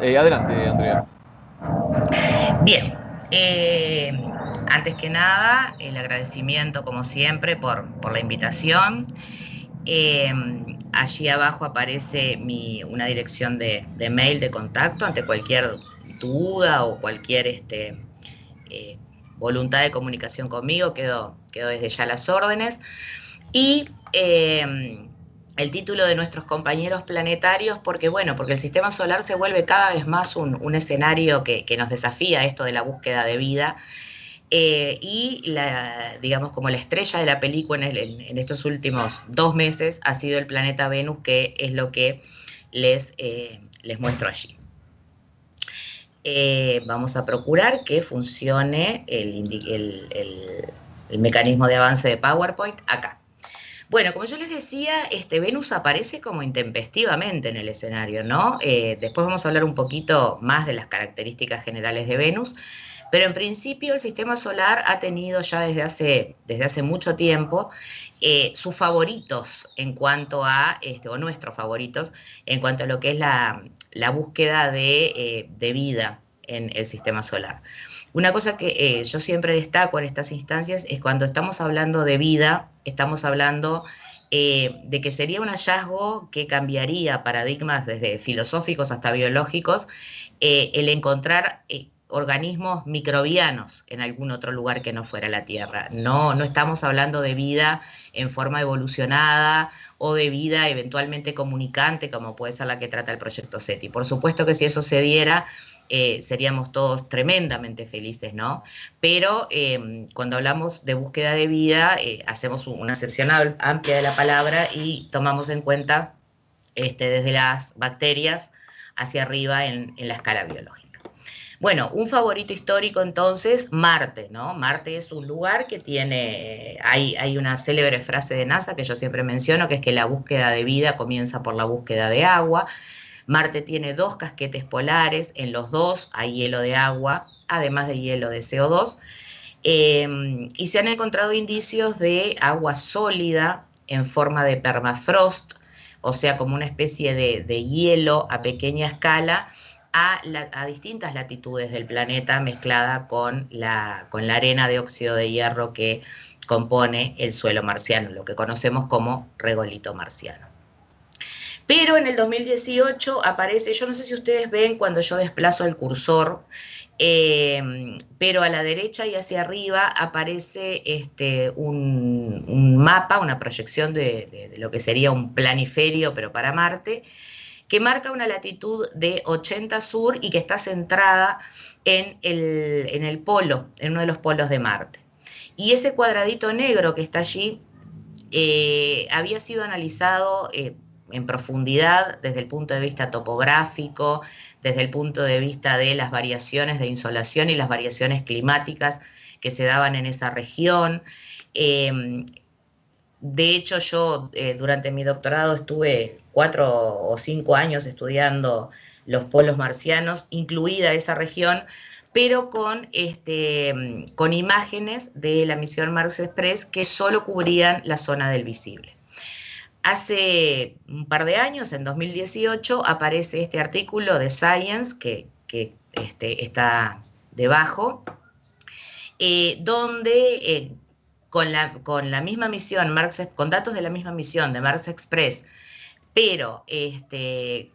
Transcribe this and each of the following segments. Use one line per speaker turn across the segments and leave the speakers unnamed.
Adelante, Andrea.
Bien, eh, antes que nada, el agradecimiento como siempre por la invitación. Eh, Allí abajo aparece una dirección de mail de contacto ante cualquier duda o cualquier eh, voluntad de comunicación conmigo, quedo desde ya a las órdenes. Y el título de nuestros compañeros planetarios, porque bueno, porque el sistema solar se vuelve cada vez más un escenario que nos desafía esto de la búsqueda de vida. Digamos, como la estrella de la película en estos últimos 2 meses ha sido el planeta Venus, que es lo que les muestro allí. Vamos a procurar que funcione el mecanismo de avance de PowerPoint acá. Bueno, como yo les decía, Venus aparece como intempestivamente en el escenario, ¿no? Después vamos a hablar un poquito más de las características generales de Venus, pero en principio el sistema solar ha tenido ya desde hace mucho tiempo sus favoritos en cuanto a, o nuestros favoritos, en cuanto a lo que es la búsqueda de vida en el sistema solar. Una cosa que yo siempre destaco en estas instancias es cuando estamos hablando de vida, estamos hablando de que sería un hallazgo que cambiaría paradigmas desde filosóficos hasta biológicos, el encontrar organismos microbianos en algún otro lugar que no fuera la Tierra. No, no estamos hablando de vida en forma evolucionada o de vida eventualmente comunicante, como puede ser la que trata el proyecto SETI. Por supuesto que si eso se diera, seríamos todos tremendamente felices, ¿no? Pero cuando hablamos de búsqueda de vida, hacemos una acepción amplia de la palabra y tomamos en cuenta desde las bacterias hacia arriba en la escala biológica. Bueno, un favorito histórico entonces, Marte, ¿no? Marte es un lugar que tiene, hay una célebre frase de NASA que yo siempre menciono, que es que la búsqueda de vida comienza por la búsqueda de agua. Marte tiene 2 casquetes polares, en los dos hay hielo de agua, además de hielo de CO2, y se han encontrado indicios de agua sólida en forma de permafrost, o sea, como una especie de hielo a pequeña escala, a distintas latitudes del planeta mezclada con la arena de óxido de hierro que compone el suelo marciano, lo que conocemos como regolito marciano. Pero en el 2018 aparece, yo no sé si ustedes ven cuando yo desplazo el cursor, pero a la derecha y hacia arriba aparece un mapa, una proyección de lo que sería un planiferio, pero para Marte, que marca una latitud de 80 sur y que está centrada en el polo, en uno de los polos de Marte. Y ese cuadradito negro que está allí había sido analizado en profundidad desde el punto de vista topográfico, desde el punto de vista de las variaciones de insolación y las variaciones climáticas que se daban en esa región. Eh, de hecho, yo durante mi doctorado estuve 4 o 5 años estudiando los polos marcianos, incluida esa región, pero con imágenes de la misión Mars Express que solo cubrían la zona del visible. Hace un par de años, en 2018, aparece este artículo de Science que está debajo, donde con la misma misión, con datos de la misma misión de Mars Express, pero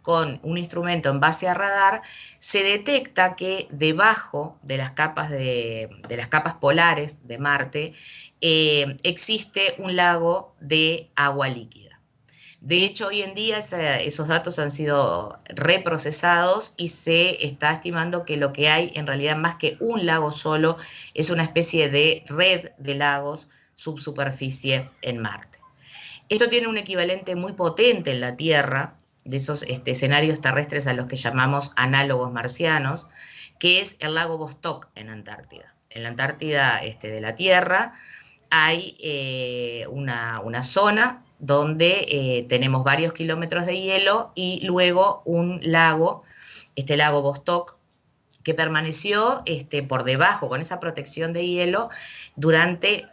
con un instrumento en base a radar, se detecta que debajo de las capas polares de Marte existe un lago de agua líquida. De hecho, hoy en día esos datos han sido reprocesados y se está estimando que lo que hay en realidad más que un lago solo es una especie de red de lagos subsuperficie en Marte. Esto tiene un equivalente muy potente en la Tierra, de esos escenarios terrestres a los que llamamos análogos marcianos, que es el lago Vostok en Antártida. En la Antártida de la Tierra hay una zona donde tenemos varios kilómetros de hielo y luego un lago, este lago Vostok, que permaneció por debajo con esa protección de hielo durante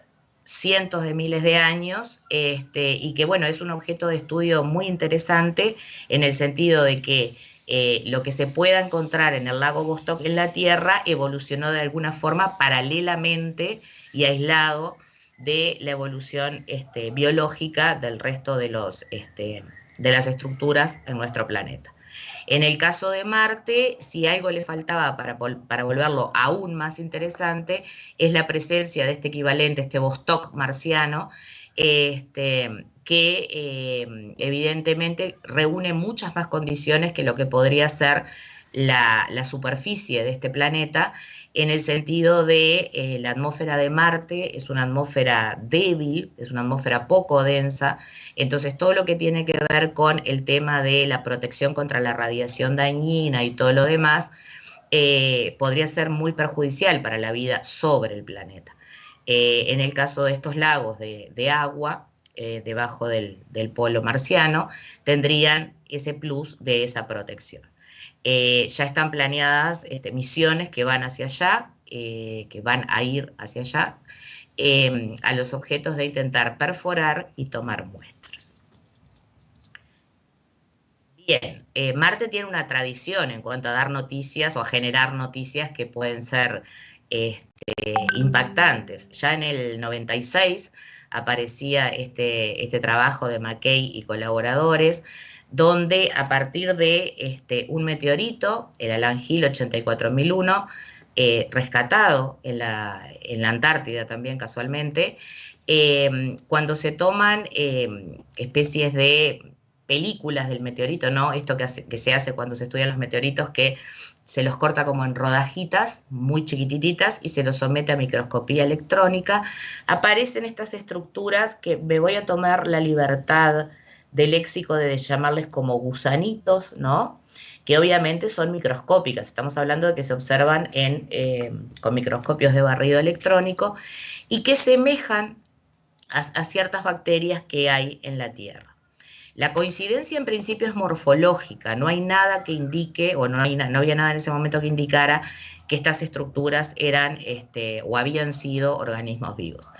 cientos de miles de años, y que bueno, es un objeto de estudio muy interesante en el sentido de que lo que se pueda encontrar en el lago Vostok en la Tierra evolucionó de alguna forma paralelamente y aislado de la evolución biológica del resto de las estructuras en nuestro planeta. En el caso de Marte, si algo le faltaba para volverlo aún más interesante, es la presencia de este equivalente, este Vostok marciano, que evidentemente reúne muchas más condiciones que lo que podría ser la superficie de este planeta, en el sentido de la atmósfera de Marte es una atmósfera débil, es una atmósfera poco densa, entonces todo lo que tiene que ver con el tema de la protección contra la radiación dañina y todo lo demás, podría ser muy perjudicial para la vida sobre el planeta. En el caso de estos lagos de agua, debajo del polo marciano, tendrían ese plus de esa protección. Ya están planeadas misiones que van hacia allá, que van a ir hacia allá, a los objetos de intentar perforar y tomar muestras. Bien, Marte tiene una tradición en cuanto a dar noticias o a generar noticias que pueden ser impactantes. Ya en el 96 aparecía este trabajo de McKay y colaboradores, donde a partir de un meteorito, el Alan Hill 84001, rescatado en la Antártida también casualmente, cuando se toman especies de películas del meteorito, ¿no? Esto que se hace cuando se estudian los meteoritos, que se los corta como en rodajitas muy chiquititas y se los somete a microscopía electrónica, aparecen estas estructuras que me voy a tomar la libertad del léxico de llamarles como gusanitos, ¿no? Que obviamente son microscópicas, estamos hablando de que se observan con microscopios de barrido electrónico y que semejan a ciertas bacterias que hay en la Tierra. La coincidencia en principio es morfológica, no hay nada que indique, o no había nada en ese momento que indicara que estas estructuras eran o habían sido organismos vivos.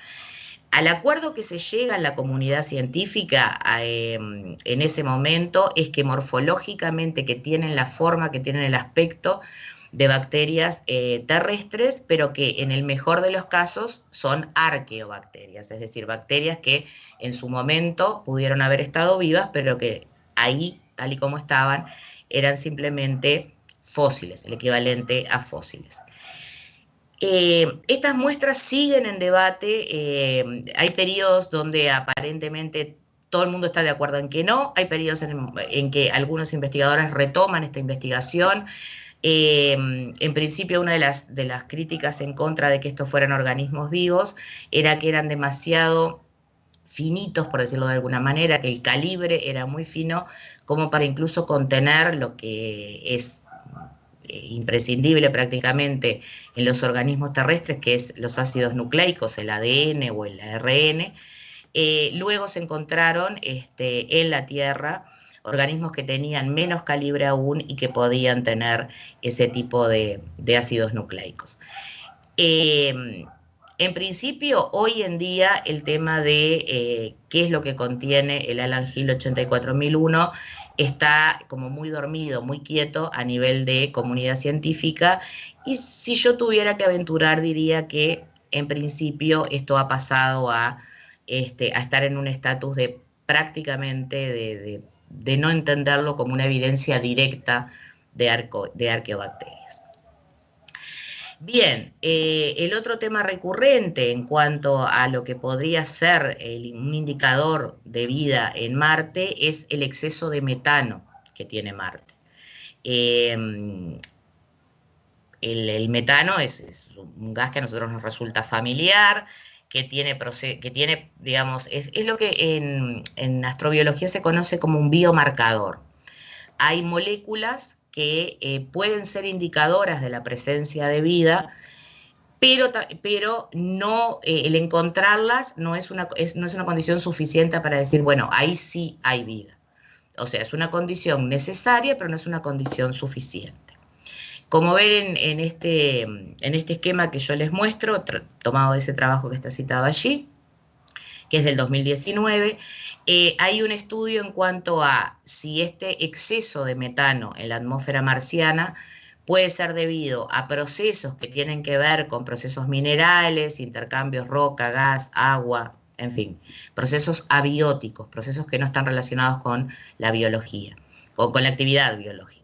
Al acuerdo que se llega en la comunidad científica en ese momento es que morfológicamente que tienen la forma, que tienen el aspecto de bacterias terrestres, pero que en el mejor de los casos son arqueobacterias, es decir, bacterias que en su momento pudieron haber estado vivas, pero que ahí, tal y como estaban, eran simplemente fósiles, el equivalente a fósiles. Estas muestras siguen en debate, hay periodos donde aparentemente todo el mundo está de acuerdo en que no, hay periodos en que algunos investigadores retoman esta investigación. En principio, una de las críticas en contra de que estos fueran organismos vivos era que eran demasiado finitos, por decirlo de alguna manera, que el calibre era muy fino como para incluso contener lo que es imprescindible prácticamente en los organismos terrestres, que es los ácidos nucleicos, el ADN o el ARN. Luego se encontraron en la Tierra organismos que tenían menos calibre aún y que podían tener ese tipo de ácidos nucleicos. En principio, hoy en día, el tema de qué es lo que contiene el Alan Hill 84001 está como muy dormido, muy quieto a nivel de comunidad científica, y si yo tuviera que aventurar, diría que en principio esto ha pasado a estar en un estatus de prácticamente de no entenderlo como una evidencia directa de arqueobacterias. Bien, el otro tema recurrente en cuanto a lo que podría ser un indicador de vida en Marte es el exceso de metano que tiene Marte. El metano es un gas que a nosotros nos resulta familiar, que tiene, digamos, es lo que en astrobiología se conoce como un biomarcador. Hay moléculas que pueden ser indicadoras de la presencia de vida, pero no, el encontrarlas no es una condición suficiente para decir, bueno, ahí sí hay vida. O sea, es una condición necesaria, pero no es una condición suficiente. Como ven en este esquema que yo les muestro, tomado de ese trabajo que está citado allí, que es del 2019, hay un estudio en cuanto a si este exceso de metano en la atmósfera marciana puede ser debido a procesos que tienen que ver con procesos minerales, intercambios roca, gas, agua, en fin, procesos abióticos, procesos que no están relacionados con la biología o con la actividad biológica.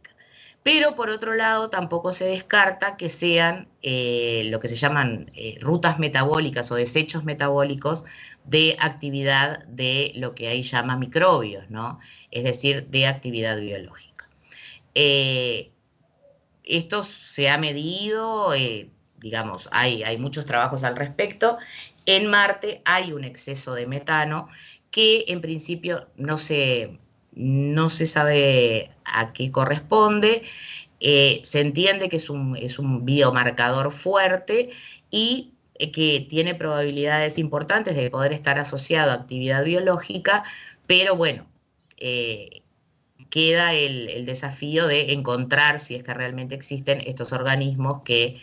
Pero por otro lado, tampoco se descarta que sean lo que se llaman rutas metabólicas o desechos metabólicos de actividad de lo que ahí llama microbios, ¿no? Es decir, de actividad biológica. Esto se ha medido, digamos, hay muchos trabajos al respecto. En Marte hay un exceso de metano que en principio no se sabe a qué corresponde. Se entiende que es un biomarcador fuerte y que tiene probabilidades importantes de poder estar asociado a actividad biológica, pero bueno, queda el desafío de encontrar si es que realmente existen estos organismos que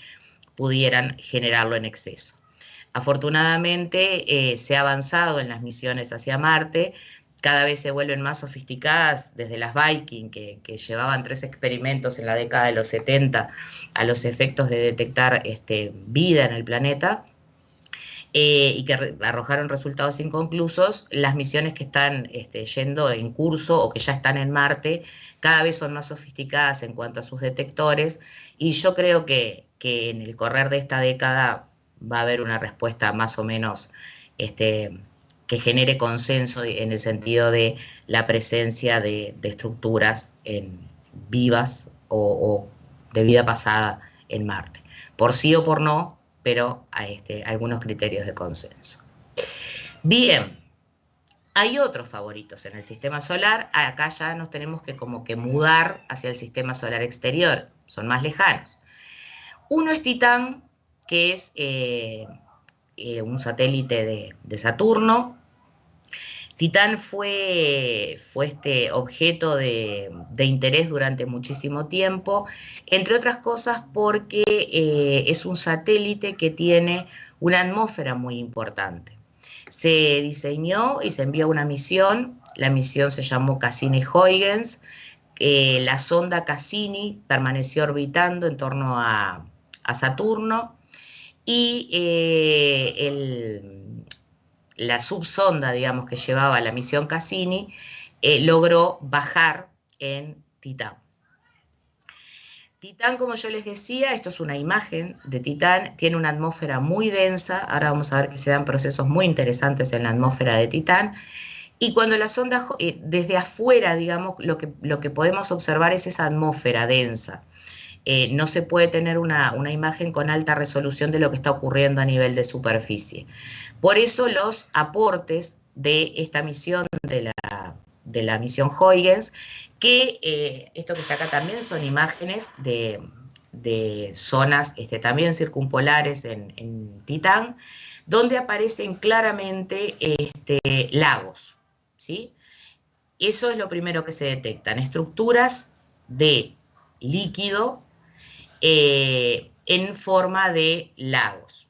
pudieran generarlo en exceso. Afortunadamente se ha avanzado en las misiones hacia Marte, cada vez se vuelven más sofisticadas, desde las Viking, que llevaban 3 experimentos en la década de los 70 a los efectos de detectar vida en el planeta, y que arrojaron resultados inconclusos. Las misiones que están yendo en curso o que ya están en Marte cada vez son más sofisticadas en cuanto a sus detectores, y yo creo que en el correr de esta década va a haber una respuesta más o menos que genere consenso en el sentido de la presencia de estructuras vivas o de vida pasada en Marte. Por sí o por no, pero hay algunos criterios de consenso. Bien, hay otros favoritos en el sistema solar. Acá ya nos tenemos que como que mudar hacia el sistema solar exterior, son más lejanos. Uno es Titán, que es un satélite de Saturno. Titán fue este objeto de interés durante muchísimo tiempo, entre otras cosas porque es un satélite que tiene una atmósfera muy importante. Se diseñó y se envió una misión, la misión se llamó Cassini-Huygens. La sonda Cassini permaneció orbitando en torno a Saturno, y la subsonda, digamos, que llevaba la misión Cassini, logró bajar en Titán. Titán, como yo les decía, esto es una imagen de Titán, tiene una atmósfera muy densa. Ahora vamos a ver que se dan procesos muy interesantes en la atmósfera de Titán. Y cuando la sonda, desde afuera, digamos, lo que podemos observar es esa atmósfera densa. No se puede tener una imagen con alta resolución de lo que está ocurriendo a nivel de superficie. Por eso los aportes de esta misión, de la misión Huygens, que esto que está acá también son imágenes de zonas también circumpolares en Titán, donde aparecen claramente lagos, ¿sí? Eso es lo primero que se detectan, estructuras de líquido en forma de lagos.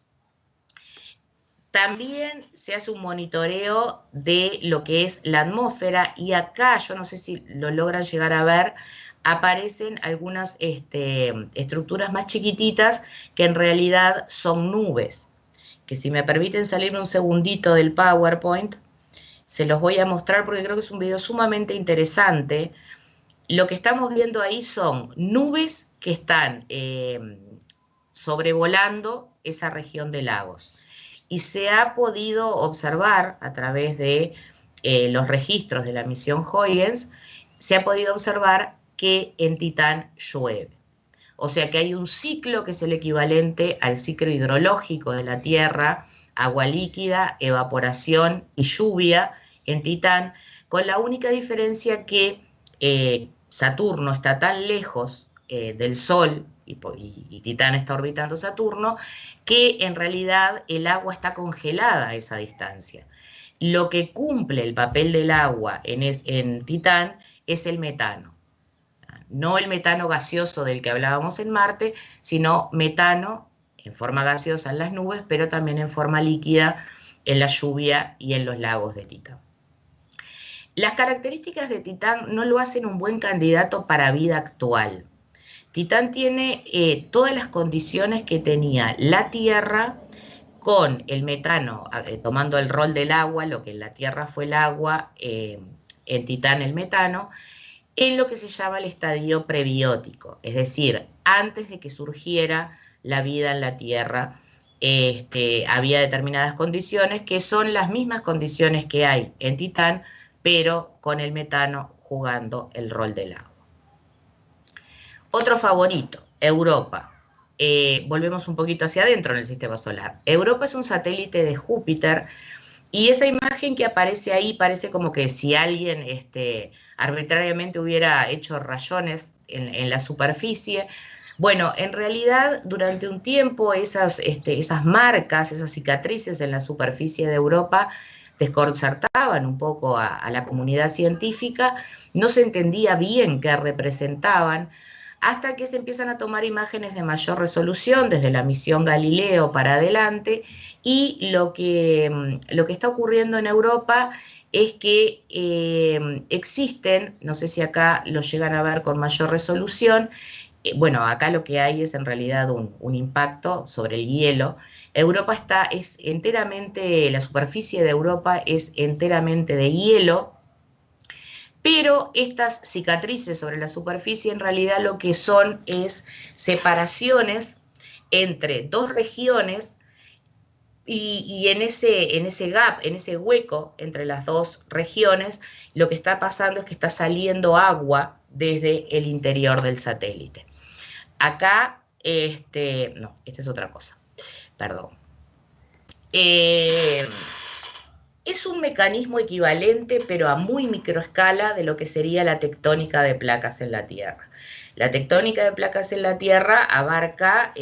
También se hace un monitoreo de lo que es la atmósfera, y acá, yo no sé si lo logran llegar a ver, aparecen algunas estructuras más chiquititas que en realidad son nubes, que si me permiten salir un segundito del PowerPoint, se los voy a mostrar porque creo que es un video sumamente interesante. Lo que estamos viendo ahí son nubes que están sobrevolando esa región de lagos. Y se ha podido observar a través de los registros de la misión Huygens, se ha podido observar que en Titán llueve. O sea que hay un ciclo que es el equivalente al ciclo hidrológico de la Tierra: agua líquida, evaporación y lluvia en Titán, con la única diferencia que Saturno está tan lejos del Sol, y Titán está orbitando Saturno, que en realidad el agua está congelada a esa distancia. Lo que cumple el papel del agua en Titán es el metano. No el metano gaseoso del que hablábamos en Marte, sino metano en forma gaseosa en las nubes, pero también en forma líquida en la lluvia y en los lagos de Titán. Las características de Titán no lo hacen un buen candidato para vida actual. Titán tiene todas las condiciones que tenía la Tierra con el metano, tomando el rol del agua, lo que en la Tierra fue el agua, en Titán el metano, en lo que se llama el estadio prebiótico, es decir, antes de que surgiera la vida en la Tierra, había determinadas condiciones que son las mismas condiciones que hay en Titán, pero con el metano jugando el rol del agua. Otro favorito, Europa. Volvemos un poquito hacia adentro en el sistema solar. Europa es un satélite de Júpiter y esa imagen que aparece ahí parece como que si alguien arbitrariamente hubiera hecho rayones en la superficie. Bueno, en realidad durante un tiempo esas marcas, esas cicatrices en la superficie de Europa desconcertaban un poco a la comunidad científica, no se entendía bien qué representaban, hasta que se empiezan a tomar imágenes de mayor resolución desde la misión Galileo para adelante, y lo que está ocurriendo en Europa es que existen, no sé si acá lo llegan a ver con mayor resolución, bueno, acá lo que hay es en realidad un impacto sobre el hielo. Es enteramente, la superficie de Europa es enteramente de hielo, pero estas cicatrices sobre la superficie en realidad lo que son es separaciones entre dos regiones, y en ese gap, en ese hueco entre las dos regiones, lo que está pasando es que está saliendo agua desde el interior del satélite. Acá, no, esta es otra cosa, perdón. Es un mecanismo equivalente, pero a muy microescala, de lo que sería la tectónica de placas en la Tierra. La tectónica de placas en la Tierra abarca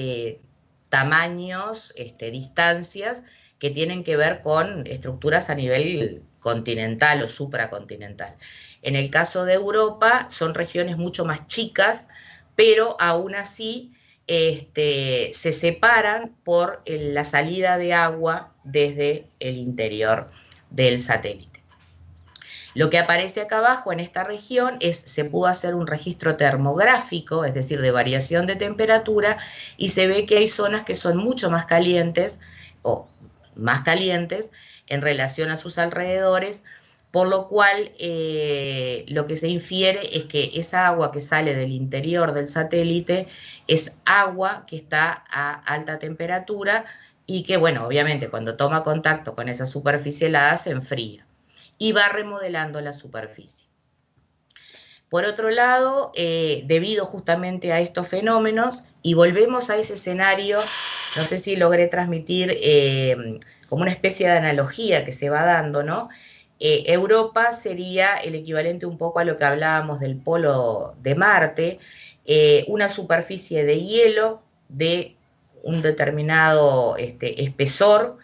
tamaños, distancias que tienen que ver con estructuras a nivel continental o supracontinental. En el caso de Europa son regiones mucho más chicas, pero aún así se separan por la salida de agua desde el interior del satélite. Lo que aparece acá abajo en esta región se pudo hacer un registro termográfico, es decir, de variación de temperatura, y se ve que hay zonas que son mucho más calientes o más calientes en relación a sus alrededores, por lo cual lo que se infiere es que esa agua que sale del interior del satélite es agua que está a alta temperatura y que, bueno, obviamente cuando toma contacto con esa superficie helada se enfría y va remodelando la superficie. Por otro lado, debido justamente a estos fenómenos, y volvemos a ese escenario, no sé si logré transmitir como una especie de analogía que se va dando, ¿no? Europa sería el equivalente un poco a lo que hablábamos del polo de Marte, una superficie de hielo de un determinado espesor,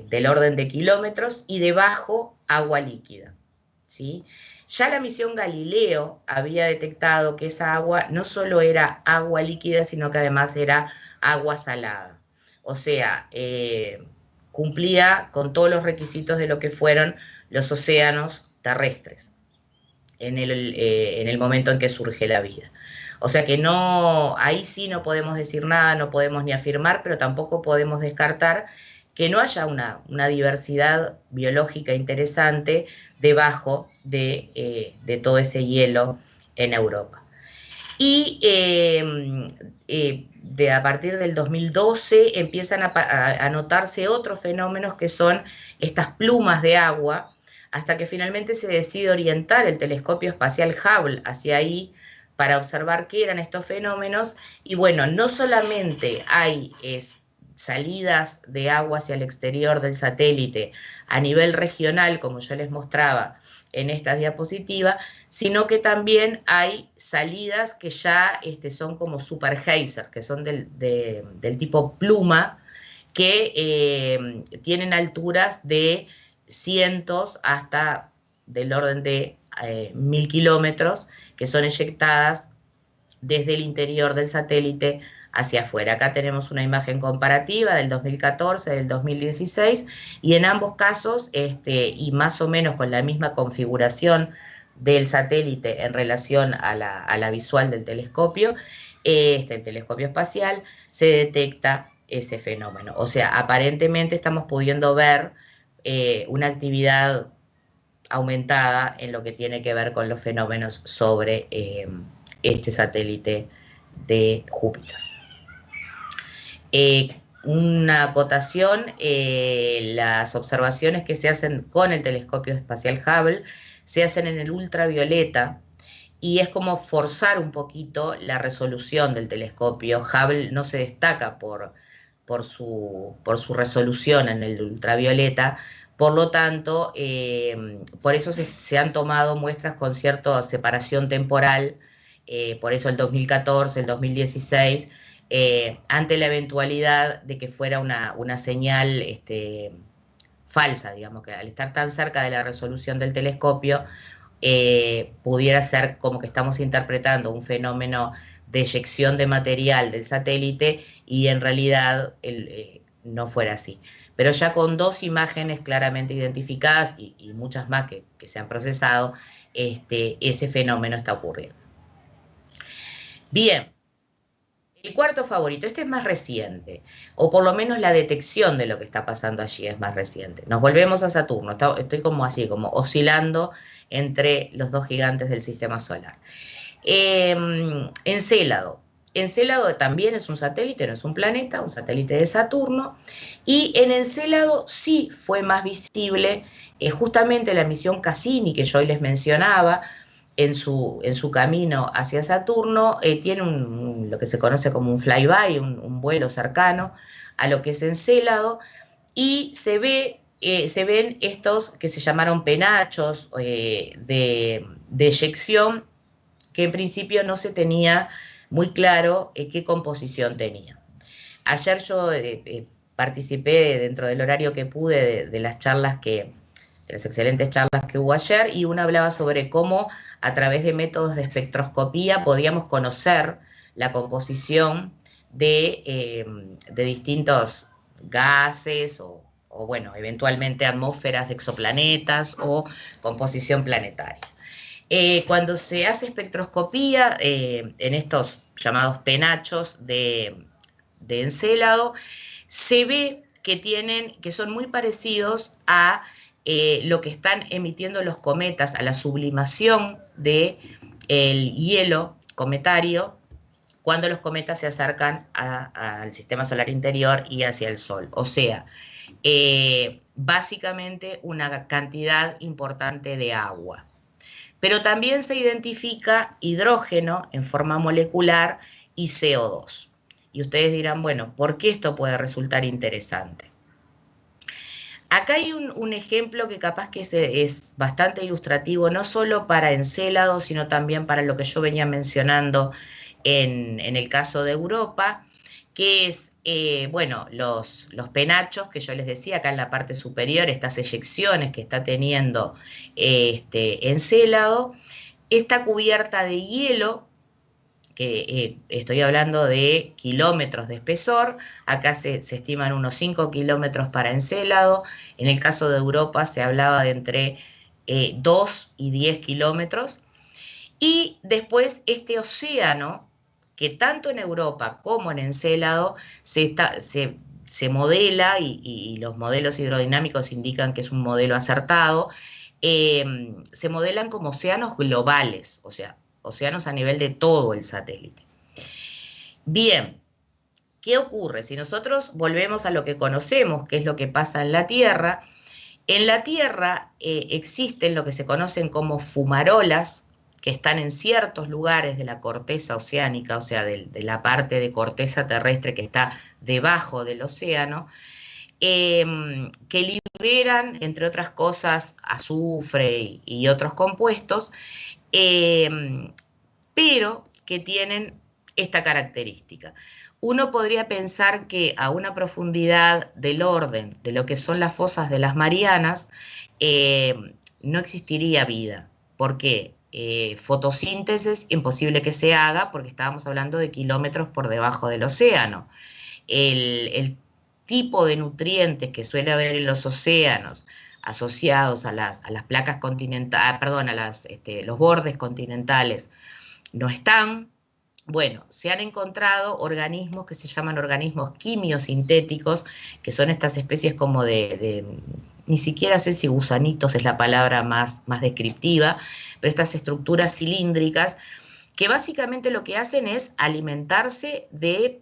del orden de kilómetros, y debajo agua líquida, ¿sí? Ya la misión Galileo había detectado que esa agua no solo era agua líquida, sino que además era agua salada. O sea, cumplía con todos los requisitos de lo que fueron los océanos terrestres en el momento en que surge la vida. O sea que no, ahí sí no podemos decir nada, no podemos ni afirmar, pero tampoco podemos descartar que no haya una diversidad biológica interesante debajo de todo ese hielo en Europa. Y a partir del 2012 empiezan a notarse otros fenómenos que son estas plumas de agua, hasta que finalmente se decide orientar el telescopio espacial Hubble hacia ahí para observar qué eran estos fenómenos. Y bueno, no solamente hay salidas de agua hacia el exterior del satélite a nivel regional, como yo les mostraba en estas diapositivas, sino que también hay salidas que ya son como super geysers, que son del tipo pluma, que tienen alturas de cientos hasta del orden de 1000 kilómetros, que son eyectadas desde el interior del satélite hacia afuera. Acá tenemos una imagen comparativa del 2014, del 2016, y en ambos casos, y más o menos con la misma configuración del satélite en relación a la visual del telescopio, el telescopio espacial, se detecta ese fenómeno. O sea, aparentemente estamos pudiendo ver una actividad aumentada en lo que tiene que ver con los fenómenos sobre este satélite de Júpiter. Una acotación, las observaciones que se hacen con el telescopio espacial Hubble se hacen en el ultravioleta, y es como forzar un poquito la resolución del telescopio. Hubble no se destaca por su resolución en el ultravioleta, por lo tanto, por eso se han tomado muestras con cierta separación temporal, por eso el 2014, el 2016, ante la eventualidad de que fuera una señal falsa, digamos, que al estar tan cerca de la resolución del telescopio, pudiera ser como que estamos interpretando un fenómeno de eyección de material del satélite y en realidad no fuera así. Pero ya con dos imágenes claramente identificadas y muchas más que se han procesado, ese fenómeno está ocurriendo. Bien. El cuarto favorito, este es más reciente, o por lo menos la detección de lo que está pasando allí es más reciente. Nos volvemos a Saturno, estoy como así, como oscilando entre los dos gigantes del sistema solar. Encélado. Encélado también es un satélite, no es un planeta, un satélite de Saturno, y en Encélado sí fue más visible justamente la misión Cassini que yo hoy les mencionaba. En su camino hacia Saturno, tiene lo que se conoce como un flyby, un vuelo cercano a lo que es Encélado, y se ven estos que se llamaron penachos de eyección, que en principio no se tenía muy claro qué composición tenía. Ayer yo participé dentro del horario que pude de las charlas de las excelentes charlas que hubo ayer, y una hablaba sobre cómo a través de métodos de espectroscopía podíamos conocer la composición de distintos gases o, bueno, eventualmente atmósferas de exoplanetas o composición planetaria. Cuando se hace espectroscopía en estos llamados penachos de Encélado, se ve que son muy parecidos a lo que están emitiendo los cometas, a la sublimación del hielo cometario cuando los cometas se acercan al sistema solar interior y hacia el Sol. O sea, básicamente una cantidad importante de agua. Pero también se identifica hidrógeno en forma molecular y CO2. Y ustedes dirán, bueno, ¿por qué esto puede resultar interesante? Acá hay un ejemplo que capaz que es bastante ilustrativo, no solo para Encélado, sino también para lo que yo venía mencionando en el caso de Europa, que es, bueno, los penachos que yo les decía acá en la parte superior, estas eyecciones que está teniendo Encélado, esta cubierta de hielo, que estoy hablando de kilómetros de espesor, acá se estiman unos 5 kilómetros para Encélado, en el caso de Europa se hablaba de entre 2 y 10 kilómetros, y después este océano, que tanto en Europa como en Encélado se modela, y los modelos hidrodinámicos indican que es un modelo acertado, se modelan como océanos globales, o sea, océanos a nivel de todo el satélite. Bien, ¿qué ocurre? Si nosotros volvemos a lo que conocemos, que es lo que pasa en la Tierra existen lo que se conocen como fumarolas, que están en ciertos lugares de la corteza oceánica, o sea, de la parte de corteza terrestre que está debajo del océano, que liberan, entre otras cosas, azufre y otros compuestos, pero que tienen esta característica. Uno podría pensar que a una profundidad del orden de lo que son las fosas de las Marianas, no existiría vida. ¿Por qué? fotosíntesis imposible que se haga porque estábamos hablando de kilómetros por debajo del océano. El tipo de nutrientes que suele haber en los océanos asociados a las placas continentales, perdón, a los bordes continentales, no están. Bueno, se han encontrado organismos que se llaman organismos quimiosintéticos, que son estas especies como ni siquiera sé si gusanitos es la palabra más descriptiva, pero estas estructuras cilíndricas que básicamente lo que hacen es alimentarse de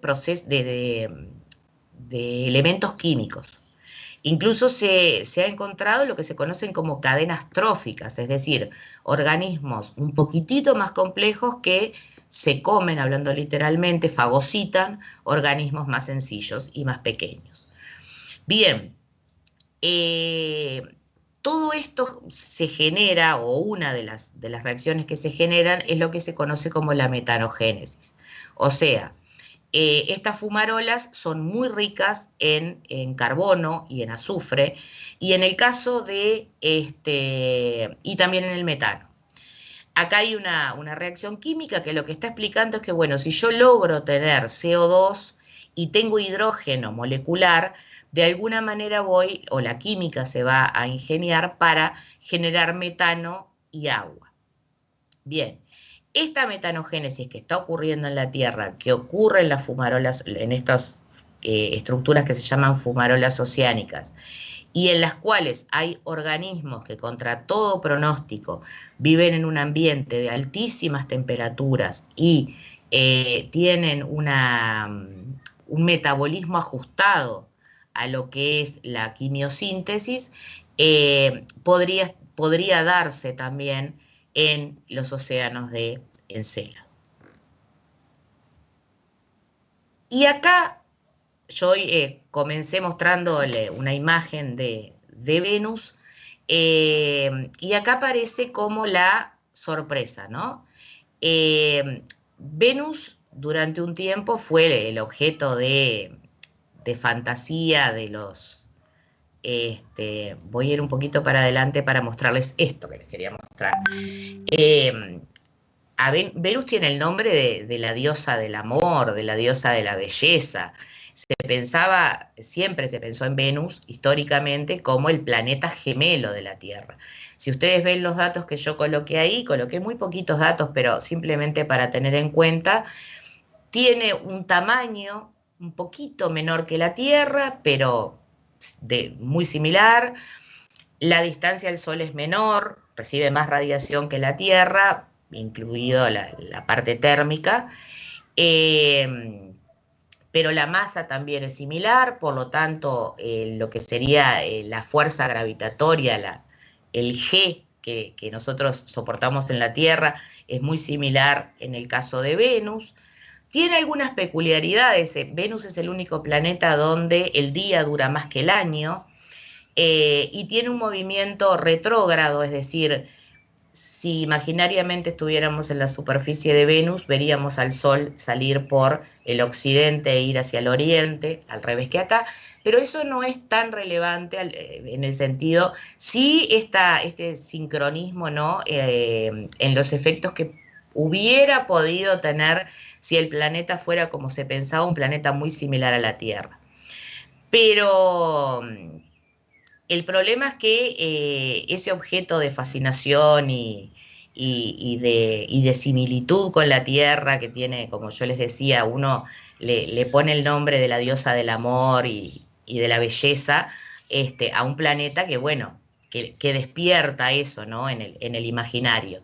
elementos químicos. Incluso se ha encontrado lo que se conocen como cadenas tróficas, es decir, organismos un poquitito más complejos que se comen, hablando literalmente, fagocitan organismos más sencillos y más pequeños. Bien, todo esto se genera, o una de las reacciones que se generan es lo que se conoce como la metanogénesis. O sea, estas fumarolas son muy ricas en carbono y en azufre, y en el caso de, y también en el metano. Acá hay una reacción química que lo que está explicando es que, bueno, si yo logro tener CO2 y tengo hidrógeno molecular, de alguna manera o la química se va a ingeniar para generar metano y agua. Bien, esta metanogénesis que está ocurriendo en la Tierra, que ocurre en las fumarolas, en estas estructuras que se llaman fumarolas oceánicas, y en las cuales hay organismos que contra todo pronóstico viven en un ambiente de altísimas temperaturas y tienen un metabolismo ajustado a lo que es la quimiosíntesis, podría darse también en los océanos de Encélado. Y acá yo comencé mostrándole una imagen de Venus, y acá aparece como la sorpresa, ¿no? Venus durante un tiempo fue el objeto de fantasía de los... voy a ir un poquito para adelante para mostrarles esto que les quería mostrar. Venus tiene el nombre de la diosa del amor, de la diosa de la belleza. Siempre se pensó en Venus, históricamente, como el planeta gemelo de la Tierra. Si ustedes ven los datos que yo coloqué ahí, coloqué muy poquitos datos, pero simplemente para tener en cuenta, tiene un tamaño un poquito menor que la Tierra, pero muy similar. La distancia al Sol es menor, recibe más radiación que la Tierra, incluido la parte térmica, pero la masa también es similar, por lo tanto, lo que sería la fuerza gravitatoria, el G que nosotros soportamos en la Tierra, es muy similar en el caso de Venus. Tiene algunas peculiaridades. Venus es el único planeta donde el día dura más que el año, y tiene un movimiento retrógrado, es decir, si imaginariamente estuviéramos en la superficie de Venus, veríamos al Sol salir por el occidente e ir hacia el oriente, al revés que acá, pero eso no es tan relevante en el sentido, sí este sincronismo, ¿no? En los efectos que hubiera podido tener si el planeta fuera, como se pensaba, un planeta muy similar a la Tierra. Pero el problema es que ese objeto de fascinación y de similitud con la Tierra que tiene, como yo les decía, uno le pone el nombre de la diosa del amor y de la belleza, a un planeta que, bueno, que despierta eso, ¿no? en el imaginario.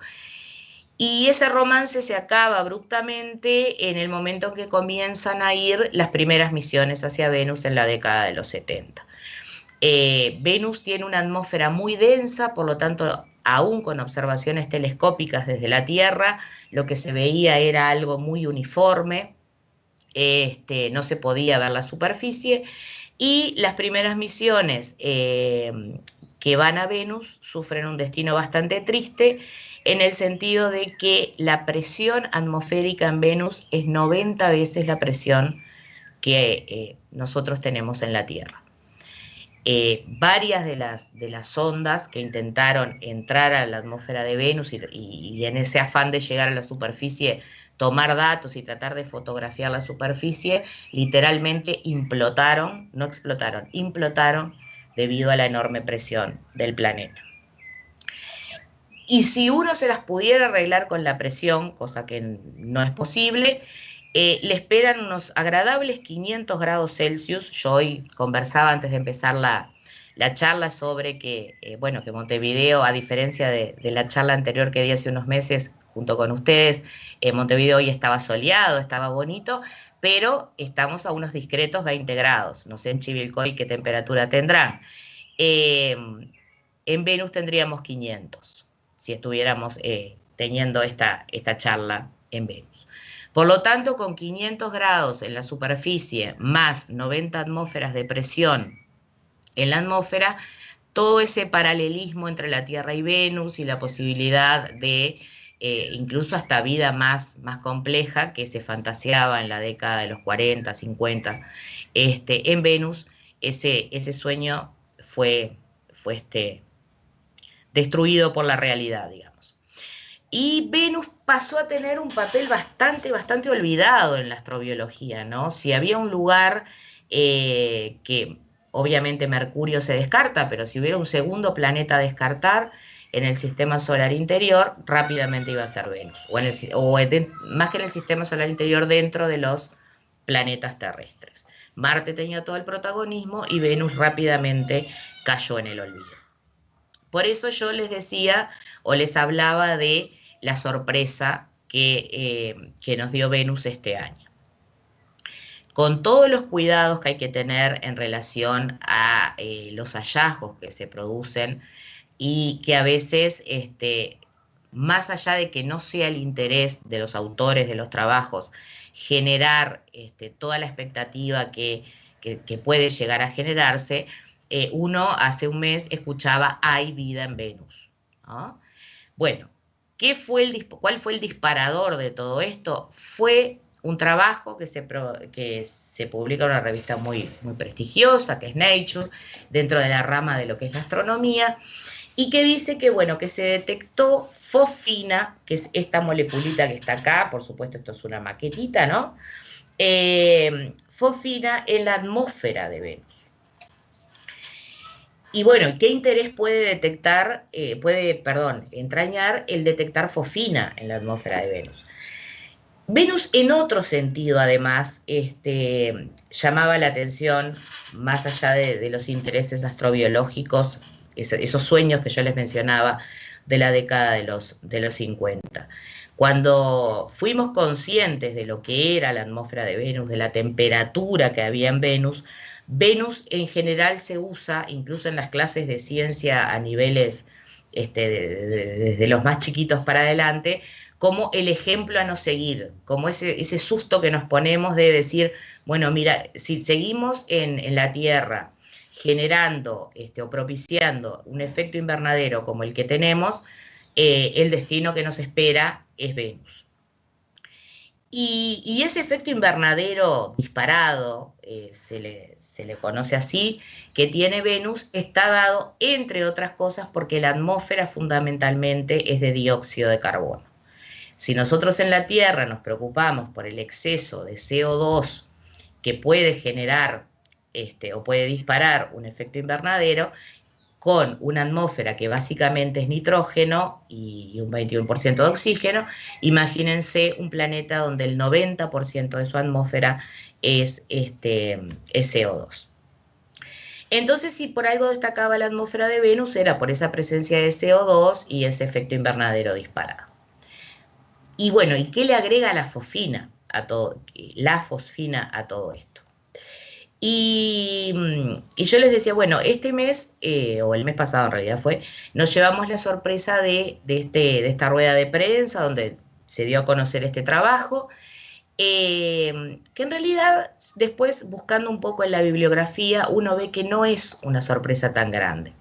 Y ese romance se acaba abruptamente en el momento en que comienzan a ir las primeras misiones hacia Venus en la década de los 70. Venus tiene una atmósfera muy densa, por lo tanto, aún con observaciones telescópicas desde la Tierra, lo que se veía era algo muy uniforme, no se podía ver la superficie, y las primeras misiones que van a Venus sufren un destino bastante triste, en el sentido de que la presión atmosférica en Venus es 90 veces la presión que nosotros tenemos en la Tierra. varias de las sondas que intentaron entrar a la atmósfera de Venus y en ese afán de llegar a la superficie, tomar datos y tratar de fotografiar la superficie, literalmente implotaron, no explotaron, implotaron debido a la enorme presión del planeta. Y si uno se las pudiera arreglar con la presión, cosa que no es posible, le esperan unos agradables 500 grados Celsius. Yo hoy conversaba antes de empezar la charla sobre que, bueno, que Montevideo, a diferencia de la charla anterior que di hace unos meses junto con ustedes, Montevideo hoy estaba soleado, estaba bonito, pero estamos a unos discretos 20 grados. No sé en Chivilcoy qué temperatura tendrán. En Venus tendríamos 500, si estuviéramos teniendo esta charla en Venus. Por lo tanto, con 500 grados en la superficie más 90 atmósferas de presión en la atmósfera, todo ese paralelismo entre la Tierra y Venus y la posibilidad de incluso hasta vida más compleja que se fantaseaba en la década de los 40, 50, en Venus, ese sueño fue destruido por la realidad, digamos. Y Venus pasó a tener un papel bastante olvidado en la astrobiología, ¿no? Si había un lugar que obviamente Mercurio se descarta, pero si hubiera un segundo planeta a descartar en el sistema solar interior, rápidamente iba a ser Venus, más que en el sistema solar interior, dentro de los planetas terrestres. Marte tenía todo el protagonismo y Venus rápidamente cayó en el olvido. Por eso yo les decía o les hablaba de la sorpresa que nos dio Venus este año. Con todos los cuidados que hay que tener en relación a los hallazgos que se producen y que a veces, más allá de que no sea el interés de los autores de los trabajos generar toda la expectativa que puede llegar a generarse, uno hace un mes escuchaba hay vida en Venus, ¿no? Bueno, ¿cuál fue el disparador de todo esto? Fue un trabajo que se publica en una revista muy prestigiosa, que es Nature, dentro de la rama de lo que es la astronomía, y que dice que, bueno, que se detectó fosfina, que es esta moleculita que está acá, por supuesto esto es una maquetita, ¿no? Fosfina en la atmósfera de Venus. Y bueno, ¿qué interés puede entrañar el detectar fosfina en la atmósfera de Venus? Venus, en otro sentido, además, llamaba la atención, más allá de los intereses astrobiológicos, esos sueños que yo les mencionaba de la década de los 50. Cuando fuimos conscientes de lo que era la atmósfera de Venus, de la temperatura que había en Venus, Venus en general se usa, incluso en las clases de ciencia a niveles desde los más chiquitos para adelante, como el ejemplo a no seguir, como ese susto que nos ponemos de decir, bueno, mira, si seguimos en la Tierra generando o propiciando un efecto invernadero como el que tenemos, el destino que nos espera es Venus. Y ese efecto invernadero disparado, se le conoce así, que tiene Venus, está dado, entre otras cosas, porque la atmósfera fundamentalmente es de dióxido de carbono. Si nosotros en la Tierra nos preocupamos por el exceso de CO2 que puede generar o puede disparar un efecto invernadero, con una atmósfera que básicamente es nitrógeno y un 21% de oxígeno, imagínense un planeta donde el 90% de su atmósfera es CO2. Entonces, si por algo destacaba la atmósfera de Venus, era por esa presencia de CO2 y ese efecto invernadero disparado. Y bueno, ¿y qué le agrega la fosfina a todo esto? Y yo les decía, bueno, este mes, o el mes pasado en realidad nos llevamos la sorpresa de esta rueda de prensa donde se dio a conocer este trabajo, que en realidad después, buscando un poco en la bibliografía, uno ve que no es una sorpresa tan grande.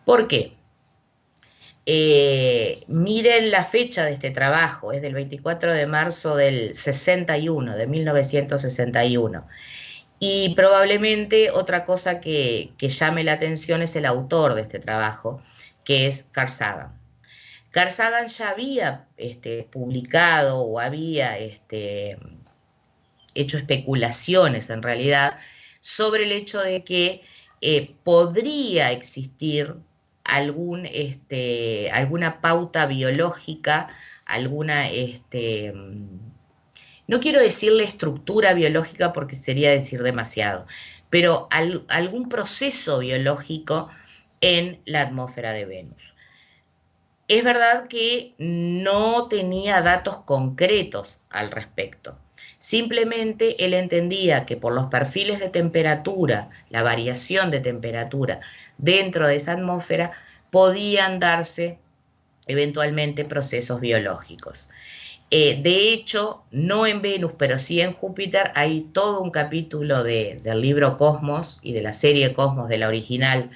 ¿Por qué? Miren la fecha de este trabajo, es del 24 de marzo del 61, de 1961. Y probablemente otra cosa que llame la atención es el autor de este trabajo, que es Carl Sagan. Carl Sagan ya había publicado o había hecho especulaciones en realidad sobre el hecho de que podría existir alguna pauta biológica, alguna, no quiero decirle estructura biológica porque sería decir demasiado, pero algún proceso biológico en la atmósfera de Venus. Es verdad que no tenía datos concretos al respecto. Simplemente él entendía que por los perfiles de temperatura, la variación de temperatura dentro de esa atmósfera, podían darse eventualmente procesos biológicos. De hecho, no en Venus, pero sí en Júpiter, hay todo un capítulo del libro Cosmos y de la serie Cosmos, de la original,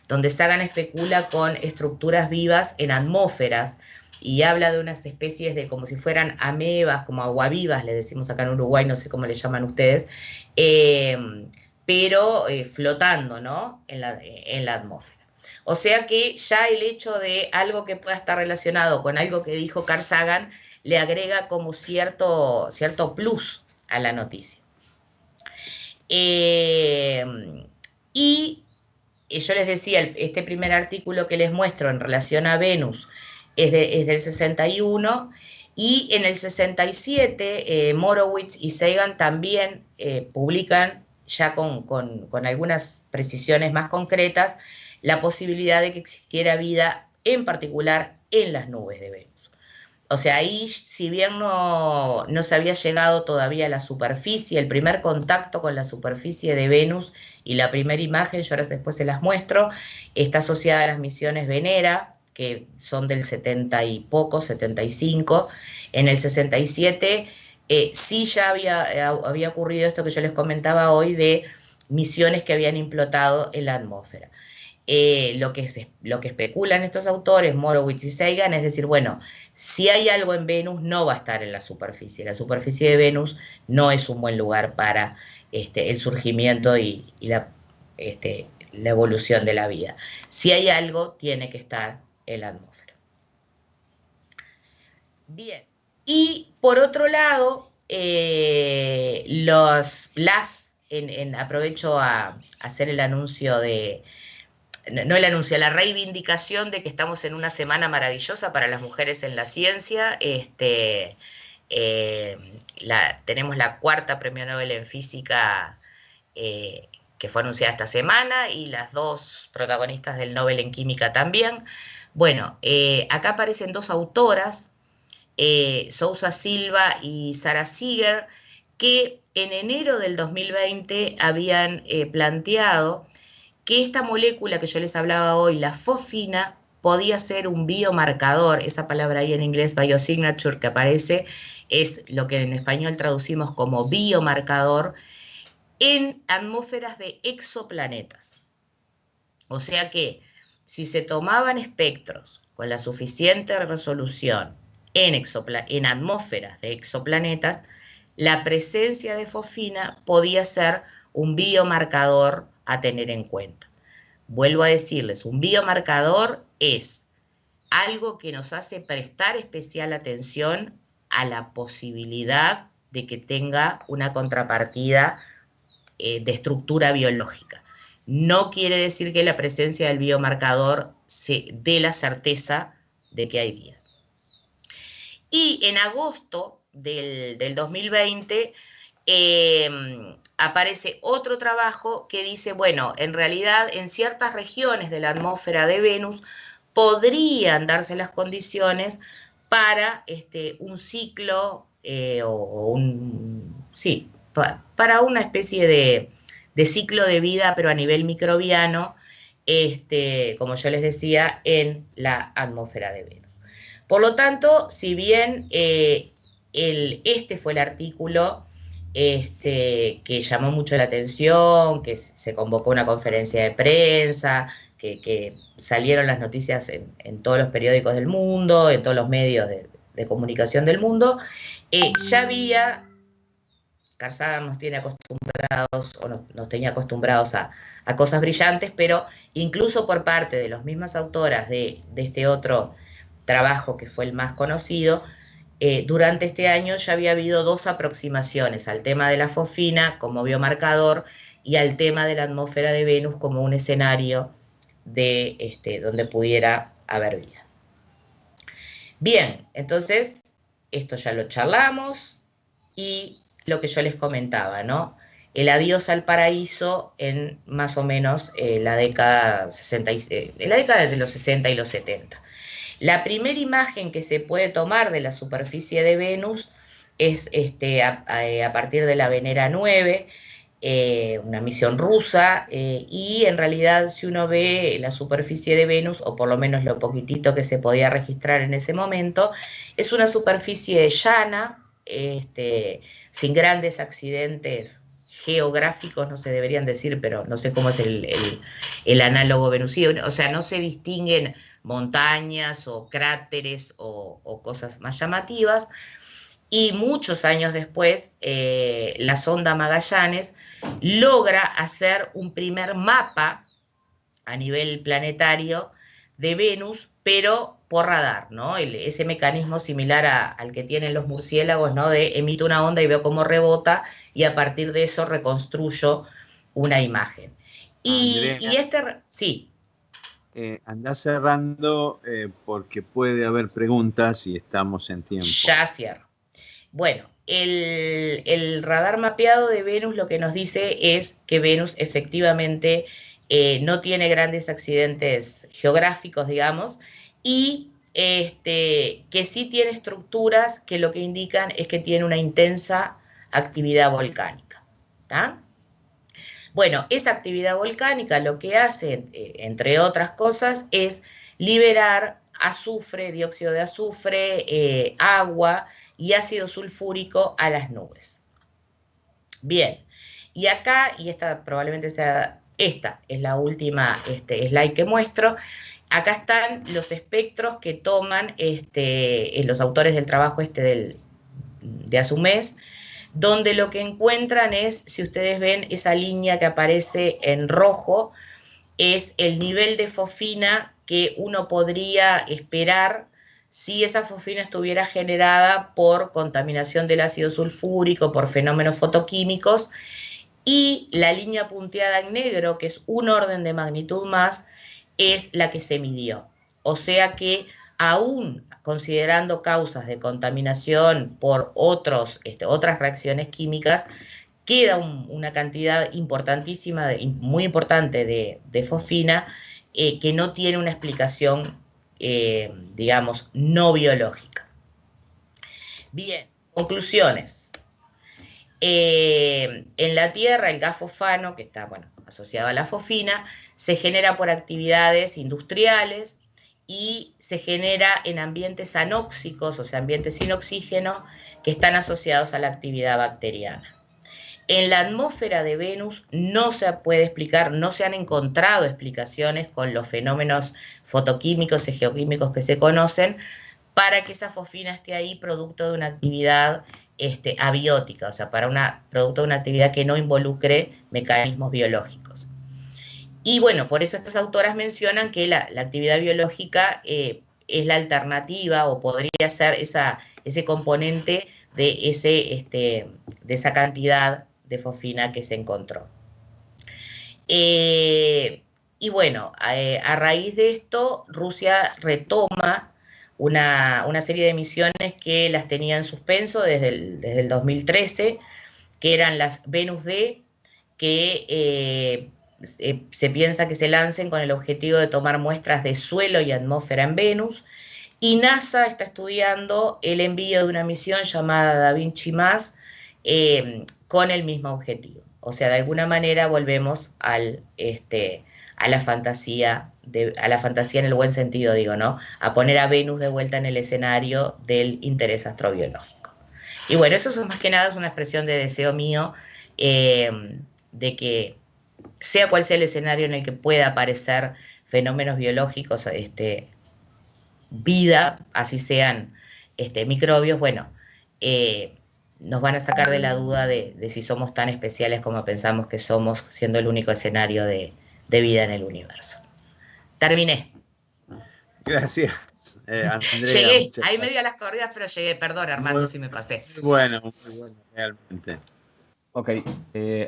donde Sagan especula con estructuras vivas en atmósferas y habla de unas especies de como si fueran amebas, como aguavivas, le decimos acá en Uruguay, no sé cómo le llaman ustedes, eh, pero flotando, ¿no? En la atmósfera. O sea que ya el hecho de algo que pueda estar relacionado con algo que dijo Carl Sagan le agrega como cierto plus a la noticia. Y yo les decía, este primer artículo que les muestro en relación a Venus es del 61, y en el 67 Morowitz y Sagan también publican, ya con algunas precisiones más concretas, la posibilidad de que existiera vida, en particular en las nubes de Venus. O sea, ahí, si bien no se había llegado todavía a la superficie, el primer contacto con la superficie de Venus y la primera imagen, yo ahora después se las muestro, está asociada a las misiones Venera, que son del 70 y poco, 75. En el 67 sí ya había ocurrido esto que yo les comentaba hoy, de misiones que habían implotado en la atmósfera. Lo que especulan estos autores, Morowitz y Sagan, es decir, bueno, si hay algo en Venus, no va a estar en la superficie. La superficie de Venus no es un buen lugar para el surgimiento y la evolución de la vida. Si hay algo, tiene que estar en la atmósfera. Bien, y por otro lado, aprovecho a hacer el anuncio no el anuncio, la reivindicación de que estamos en una semana maravillosa para las mujeres en la ciencia. Tenemos la cuarta premio Nobel en física que fue anunciada esta semana, y las dos protagonistas del Nobel en química también. Bueno, acá aparecen dos autoras, Sousa Silva y Sara Seager, que en enero del 2020 habían planteado que esta molécula que yo les hablaba hoy, la fosfina, podía ser un biomarcador. Esa palabra ahí en inglés, biosignature, que aparece, es lo que en español traducimos como biomarcador en atmósferas de exoplanetas. O sea que si se tomaban espectros con la suficiente resolución en atmósferas de exoplanetas, la presencia de fosfina podía ser un biomarcador a tener en cuenta. Vuelvo a decirles, un biomarcador es algo que nos hace prestar especial atención a la posibilidad de que tenga una contrapartida de estructura biológica. No quiere decir que la presencia del biomarcador se dé la certeza de que hay vida. Y en agosto del 2020 aparece otro trabajo que dice, bueno, en realidad en ciertas regiones de la atmósfera de Venus podrían darse las condiciones para un ciclo para una especie de ciclo de vida, pero a nivel microbiano, como yo les decía, en la atmósfera de Venus. Por lo tanto, si bien este fue el artículo que llamó mucho la atención, que se convocó una conferencia de prensa, que salieron las noticias en todos los periódicos del mundo, en todos los medios de comunicación del mundo, ya había Carl Sagan nos tiene acostumbrados, o nos tenía acostumbrados a cosas brillantes, pero incluso por parte de las mismas autoras de este otro trabajo que fue el más conocido, durante este año ya había habido 2 aproximaciones al tema de la fosfina como biomarcador y al tema de la atmósfera de Venus como un escenario de, donde pudiera haber vida. Bien, entonces, esto ya lo charlamos y lo que yo les comentaba, ¿no? El adiós al paraíso en más o menos la década 60 en la década de los 60 y los 70. La primera imagen que se puede tomar de la superficie de Venus es a partir de la Venera 9, una misión rusa, y en realidad si uno ve la superficie de Venus, o por lo menos lo poquitito que se podía registrar en ese momento, es una superficie llana, sin grandes accidentes geográficos, no se deberían decir, pero no sé cómo es el análogo venusino, o sea, no se distinguen montañas o cráteres o cosas más llamativas. Y muchos años después, la sonda Magallanes logra hacer un primer mapa a nivel planetario de Venus, pero por radar, ¿no? Ese mecanismo similar al que tienen los murciélagos, ¿no? De emito una onda y veo cómo rebota, y a partir de eso reconstruyo una imagen.
Andrea,
sí.
Andá cerrando porque puede haber preguntas y estamos en tiempo.
Ya cierro. Bueno, el radar mapeado de Venus lo que nos dice es que Venus efectivamente no tiene grandes accidentes geográficos, digamos, y que sí tiene estructuras que lo que indican es que tiene una intensa actividad volcánica. ¿Tá? Bueno, esa actividad volcánica lo que hace, entre otras cosas, es liberar azufre, dióxido de azufre, agua y ácido sulfúrico a las nubes. Bien, y acá, y esta probablemente sea, esta es la última slide que muestro, acá están los espectros que toman los autores del trabajo de hace un mes, donde lo que encuentran es, si ustedes ven esa línea que aparece en rojo, es el nivel de fosfina que uno podría esperar si esa fosfina estuviera generada por contaminación del ácido sulfúrico, por fenómenos fotoquímicos, y la línea punteada en negro, que es un orden de magnitud más, es la que se midió. O sea que aún considerando causas de contaminación por otras reacciones químicas, queda una cantidad importantísima, muy importante de fosfina, que no tiene una explicación, digamos, no biológica. Bien, conclusiones. En la Tierra, el gas fosfano, que está asociado a la fosfina, se genera por actividades industriales y se genera en ambientes anóxicos, o sea, ambientes sin oxígeno, que están asociados a la actividad bacteriana. En la atmósfera de Venus no se puede explicar, no se han encontrado explicaciones con los fenómenos fotoquímicos y geoquímicos que se conocen para que esa fosfina esté ahí producto de una actividad abiótica, o sea, producto de una actividad que no involucre mecanismos biológicos. Y bueno, por eso estas autoras mencionan que la actividad biológica es la alternativa, o podría ser ese componente de esa cantidad de fosfina que se encontró. Y bueno, a raíz de esto, Rusia retoma una serie de misiones que las tenía en suspenso desde el 2013, que eran las Venus D, que se piensa que se lancen con el objetivo de tomar muestras de suelo y atmósfera en Venus, y NASA está estudiando el envío de una misión llamada Da Vinci+, con el mismo objetivo. O sea, de alguna manera volvemos a la fantasía en el buen sentido, digo, ¿no? A poner a Venus de vuelta en el escenario del interés astrobiológico. Y bueno, eso es más que nada una expresión de deseo mío, de que sea cual sea el escenario en el que pueda aparecer fenómenos biológicos, vida, así sean microbios, bueno, nos van a sacar de la duda de si somos tan especiales como pensamos que somos, siendo el único escenario de vida en el universo. Terminé.
Gracias, Andrea,
Llegué,
muchas
ahí me
gracias.
dio las corridas, pero llegué. Perdón, Armando,
Muy,
si me pasé.
muy bueno, realmente.
Ok,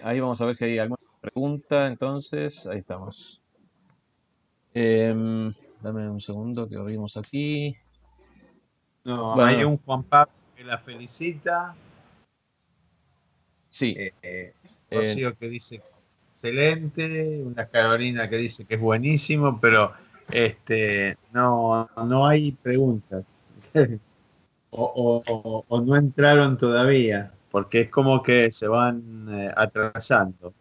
ahí vamos a ver si hay alguna pregunta, entonces, ahí estamos. Dame un segundo que abrimos aquí.
No, hay
Bueno,
un Juan Pablo que la felicita,
sí.
Rocío que dice excelente, una Carolina que dice que es buenísimo, pero no hay preguntas. O no entraron todavía, porque es como que se van atrasando.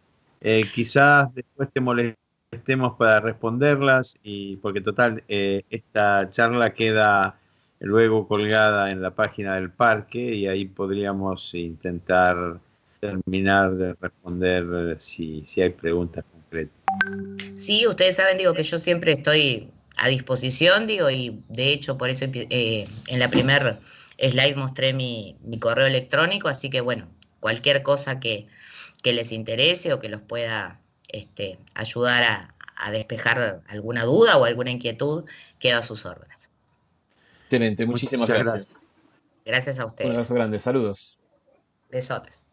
Quizás después te molestemos para responderlas, y porque total, esta charla queda luego colgada en la página del parque y ahí podríamos intentar terminar de responder si hay preguntas concretas.
Sí, ustedes saben, digo, que yo siempre estoy a disposición, digo, y de hecho por eso en la primer slide mostré mi correo electrónico, así que bueno, cualquier cosa que les interese o que los pueda ayudar a despejar alguna duda o alguna inquietud, quedo a sus órdenes.
Excelente, muchísimas
Muchas gracias.
gracias.
Gracias a
Un
ustedes.
abrazo grande, saludos.
Besotes.